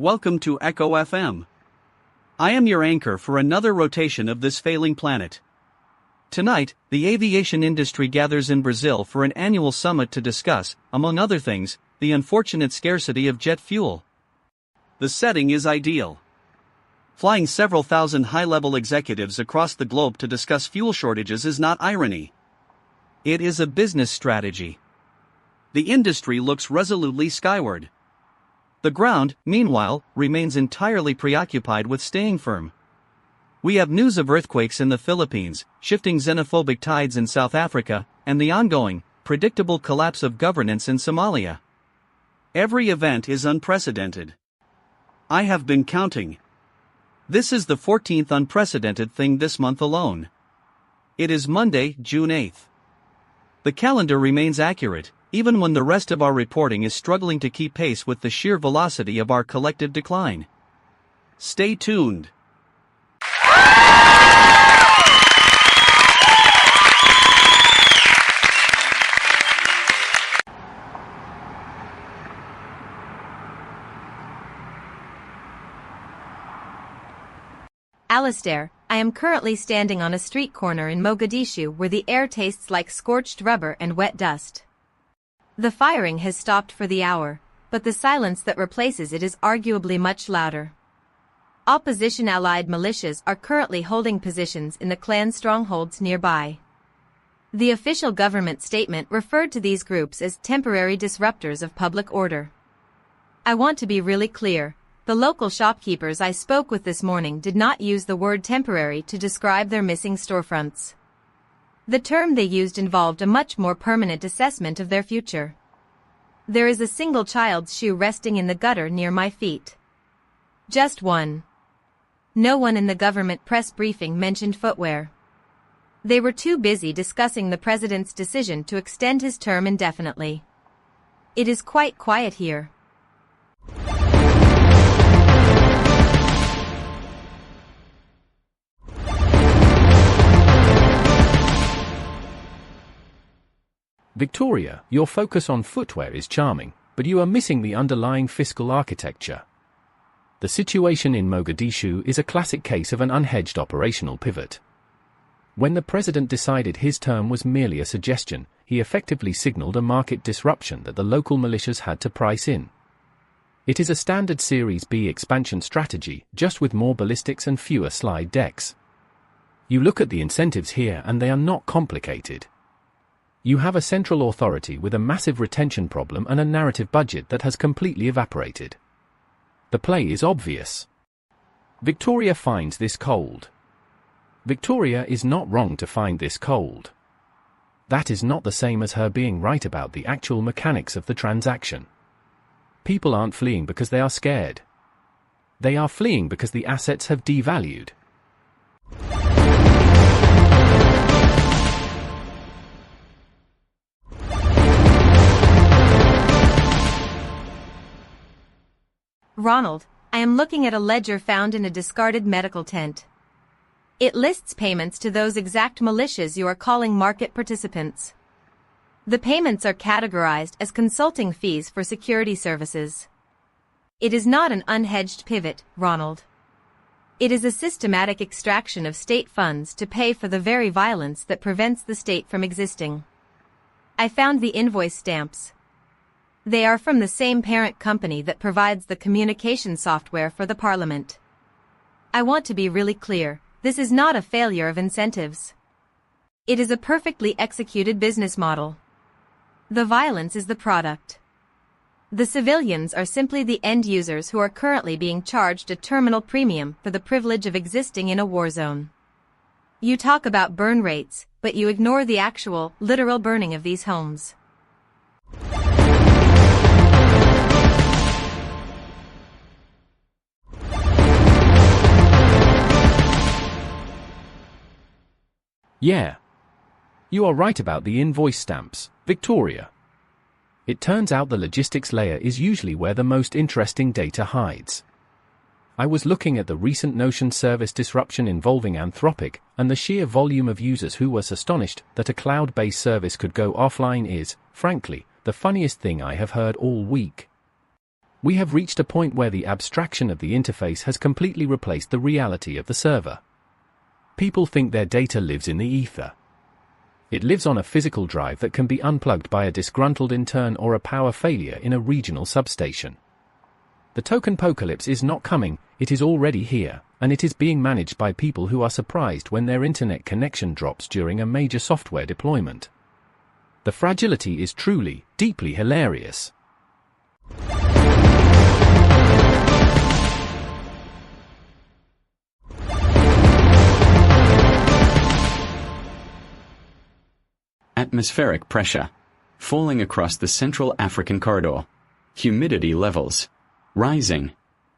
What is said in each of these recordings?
welcome to Echo FM. I am your anchor for another rotation of this failing planet. Tonight, the aviation industry gathers in Brazil for an annual summit to discuss, among other things, the unfortunate scarcity of jet fuel. The setting is ideal. Flying several thousand high-level executives across the globe to discuss fuel shortages is not irony. It is a business strategy. The industry looks resolutely skyward. The ground, meanwhile, remains entirely preoccupied with staying firm. We have news of earthquakes in the Philippines, shifting xenophobic tides in South Africa, and the ongoing, predictable collapse of governance in Somalia. Every event is unprecedented. I have been counting. This is the 14th unprecedented thing this month alone. It is Monday, June 8th. The calendar remains accurate, even when the rest of our reporting is struggling to keep pace with the sheer velocity of our collective decline. Stay tuned. Alistair, I am currently standing on a street corner in Mogadishu where the air tastes like scorched rubber and wet dust. The firing has stopped for the hour, but the silence that replaces it is arguably much louder. Opposition allied militias are currently holding positions in the clan strongholds nearby. The official government statement referred to these groups as temporary disruptors of public order. I want to be really clear. The local shopkeepers I spoke with this morning did not use the word temporary to describe their missing storefronts. The term they used involved a much more permanent assessment of their future. There is a single child's shoe resting in the gutter near my feet. Just one. No one in the government press briefing mentioned footwear. They were too busy discussing the president's decision to extend his term indefinitely. It is quite quiet here. Victoria, your focus on footwear is charming, but you are missing the underlying fiscal architecture. The situation in Mogadishu is a classic case of an unhedged operational pivot. When the president decided his term was merely a suggestion, he effectively signaled a market disruption that the local militias had to price in. It is a standard Series B expansion strategy, just with more ballistics and fewer slide decks. You look at the incentives here and they are not complicated. You have a central authority with a massive retention problem and a narrative budget that has completely evaporated. The play is obvious. Victoria finds this cold. Victoria is not wrong to find this cold. That is not the same as her being right about the actual mechanics of the transaction. People aren't fleeing because they are scared. They are fleeing because the assets have devalued. Ronald, I am looking at a ledger found in a discarded medical tent. It lists payments to those exact militias you are calling market participants. The payments are categorized as consulting fees for security services. It is not an unhedged pivot, Ronald. It is a systematic extraction of state funds to pay for the very violence that prevents the state from existing. I found the invoice stamps. They are from the same parent company that provides the communication software for the parliament. I want to be really clear, this is not a failure of incentives. It is a perfectly executed business model. The violence is the product. The civilians are simply the end users who are currently being charged a terminal premium for the privilege of existing in a war zone. You talk about burn rates, but you ignore the actual, literal burning of these homes. Yeah. You are right about the invoice stamps, Victoria. It turns out the logistics layer is usually where the most interesting data hides. I was looking at the recent Notion service disruption involving Anthropic, and the sheer volume of users who was astonished that a cloud-based service could go offline is, frankly, the funniest thing I have heard all week. We have reached a point where the abstraction of the interface has completely replaced the reality of the server. People think their data lives in the ether. It lives on a physical drive that can be unplugged by a disgruntled intern or a power failure in a regional substation. The token apocalypse is not coming, it is already here, and it is being managed by people who are surprised when their internet connection drops during a major software deployment. The fragility is truly, deeply hilarious. Atmospheric pressure falling across the Central African corridor. Humidity levels rising.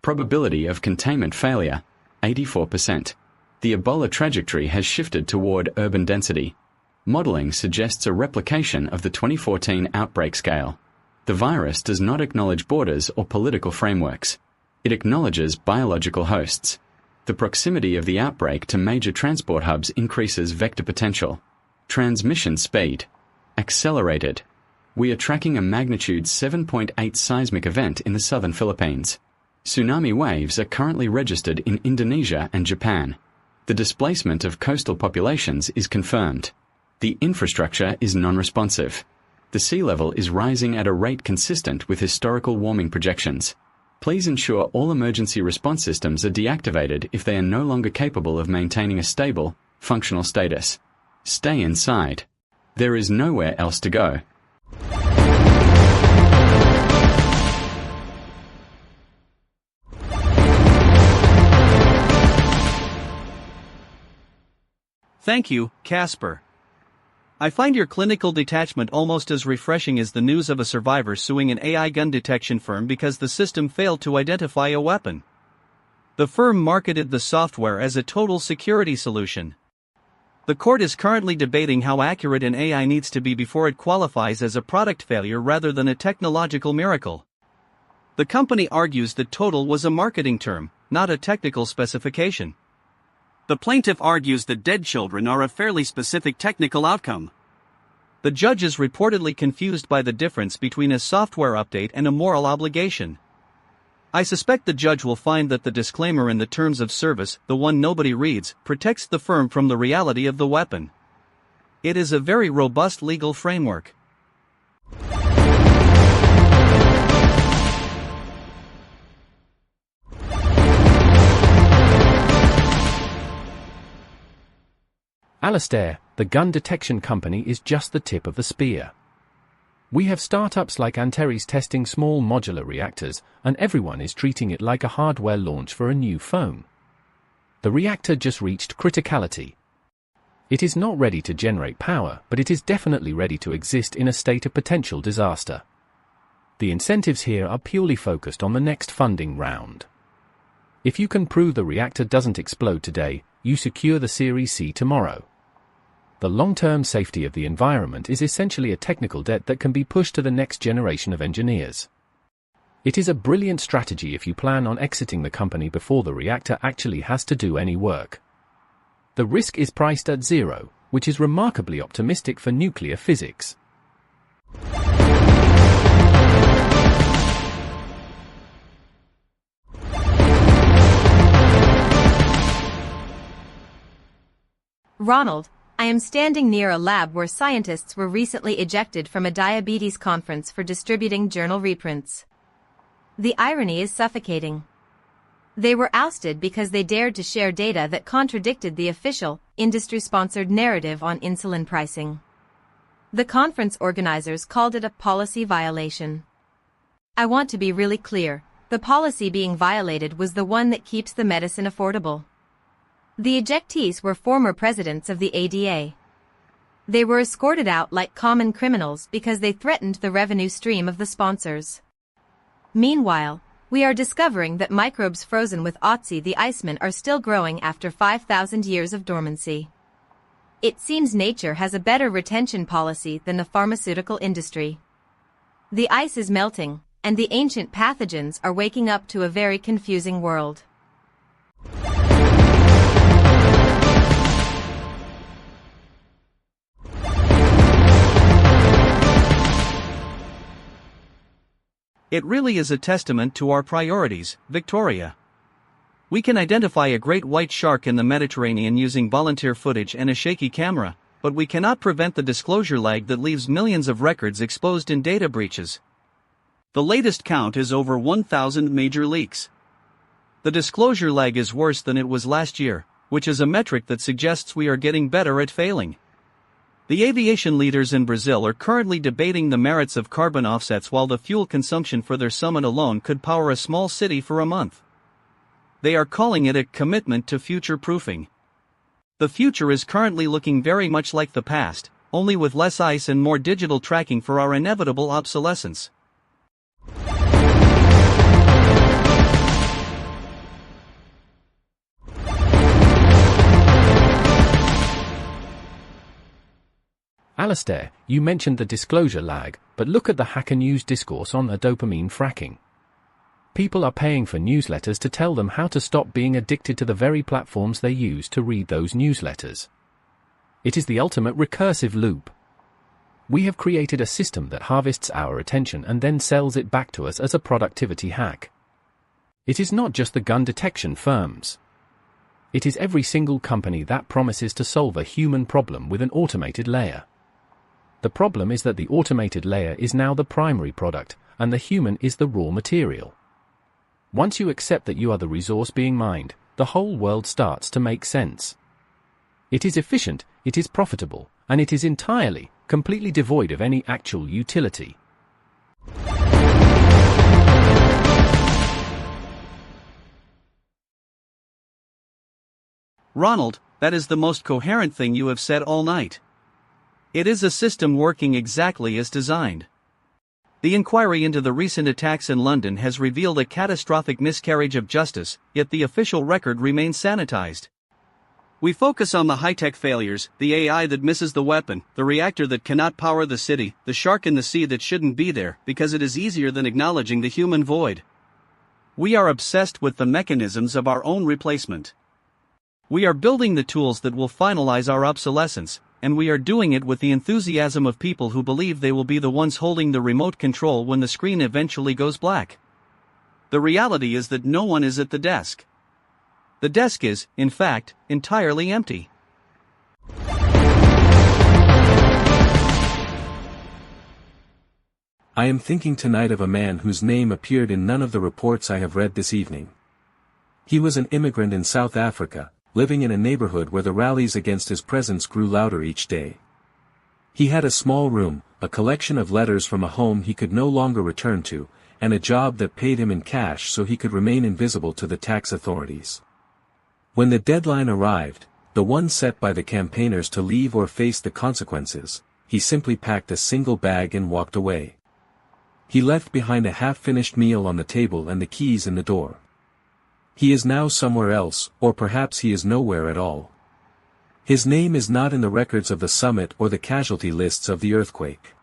Probability of containment failure 84%. The Ebola trajectory has shifted toward urban density. Modeling suggests a replication of the 2014 outbreak scale. The virus does not acknowledge borders or political frameworks. It acknowledges biological hosts. The proximity of the outbreak to major transport hubs increases vector potential. Transmission speed accelerated. We are tracking a magnitude 7.8 seismic event in the southern Philippines. Tsunami waves are currently registered in Indonesia and Japan. The displacement of coastal populations is confirmed. The infrastructure is non-responsive. The sea level is rising at a rate consistent with historical warming projections. Please ensure all emergency response systems are deactivated if they are no longer capable of maintaining a stable, functional status. Stay inside. There is nowhere else to go. Thank you, Casper. I find your clinical detachment almost as refreshing as the news of a survivor suing an AI gun detection firm because the system failed to identify a weapon. The firm marketed the software as a total security solution. The court is currently debating how accurate an AI needs to be before it qualifies as a product failure rather than a technological miracle. The company argues that total was a marketing term, not a technical specification. The plaintiff argues that dead children are a fairly specific technical outcome. The judge is reportedly confused by the difference between a software update and a moral obligation. I suspect the judge will find that the disclaimer in the terms of service, the one nobody reads, protects the firm from the reality of the weapon. It is a very robust legal framework. Alastair, the gun detection company is just the tip of the spear. We have startups like Antares testing small modular reactors, and everyone is treating it like a hardware launch for a new phone. The reactor just reached criticality. It is not ready to generate power, but it is definitely ready to exist in a state of potential disaster. The incentives here are purely focused on the next funding round. If you can prove the reactor doesn't explode today, you secure the Series C tomorrow. The long-term safety of the environment is essentially a technical debt that can be pushed to the next generation of engineers. It is a brilliant strategy if you plan on exiting the company before the reactor actually has to do any work. The risk is priced at zero, which is remarkably optimistic for nuclear physics. Ronald, I am standing near a lab where scientists were recently ejected from a diabetes conference for distributing journal reprints. The irony is suffocating. They were ousted because they dared to share data that contradicted the official, industry-sponsored narrative on insulin pricing. The conference organizers called it a policy violation. I want to be really clear, the policy being violated was the one that keeps the medicine affordable. The ejectees were former presidents of the ADA. They were escorted out like common criminals because they threatened the revenue stream of the sponsors. Meanwhile, we are discovering that microbes frozen with Otzi the Iceman are still growing after 5,000 years of dormancy. It seems nature has a better retention policy than the pharmaceutical industry. The ice is melting, and the ancient pathogens are waking up to a very confusing world. It really is a testament to our priorities, Victoria. We can identify a great white shark in the Mediterranean using volunteer footage and a shaky camera, but we cannot prevent the disclosure lag that leaves millions of records exposed in data breaches. The latest count is over 1,000 major leaks. The disclosure lag is worse than it was last year, which is a metric that suggests we are getting better at failing. The aviation leaders in Brazil are currently debating the merits of carbon offsets while the fuel consumption for their summit alone could power a small city for a month. They are calling it a commitment to future-proofing. The future is currently looking very much like the past, only with less ice and more digital tracking for our inevitable obsolescence. Alistair, you mentioned the disclosure lag, but look at the Hacker News discourse on the dopamine fracking. People are paying for newsletters to tell them how to stop being addicted to the very platforms they use to read those newsletters. It is the ultimate recursive loop. We have created a system that harvests our attention and then sells it back to us as a productivity hack. It is not just the gun detection firms. It is every single company that promises to solve a human problem with an automated layer. The problem is that the automated layer is now the primary product, and the human is the raw material. Once you accept that you are the resource being mined, the whole world starts to make sense. It is efficient, it is profitable, and it is entirely, completely devoid of any actual utility. Ronald, that is the most coherent thing you have said all night. It is a system working exactly as designed. The inquiry into the recent attacks in London has revealed a catastrophic miscarriage of justice, yet the official record remains sanitized. We focus on the high-tech failures, the AI that misses the weapon, the reactor that cannot power the city, the shark in the sea that shouldn't be there, because it is easier than acknowledging the human void. We are obsessed with the mechanisms of our own replacement. We are building the tools that will finalize our obsolescence, and we are doing it with the enthusiasm of people who believe they will be the ones holding the remote control when the screen eventually goes black. The reality is that no one is at the desk. The desk is, in fact, entirely empty. I am thinking tonight of a man whose name appeared in none of the reports I have read this evening. He was an immigrant in South Africa, living in a neighborhood where the rallies against his presence grew louder each day. He had a small room, a collection of letters from a home he could no longer return to, and a job that paid him in cash so he could remain invisible to the tax authorities. When the deadline arrived, the one set by the campaigners to leave or face the consequences, he simply packed a single bag and walked away. He left behind a half-finished meal on the table and the keys in the door. He is now somewhere else, or perhaps he is nowhere at all. His name is not in the records of the summit or the casualty lists of the earthquake.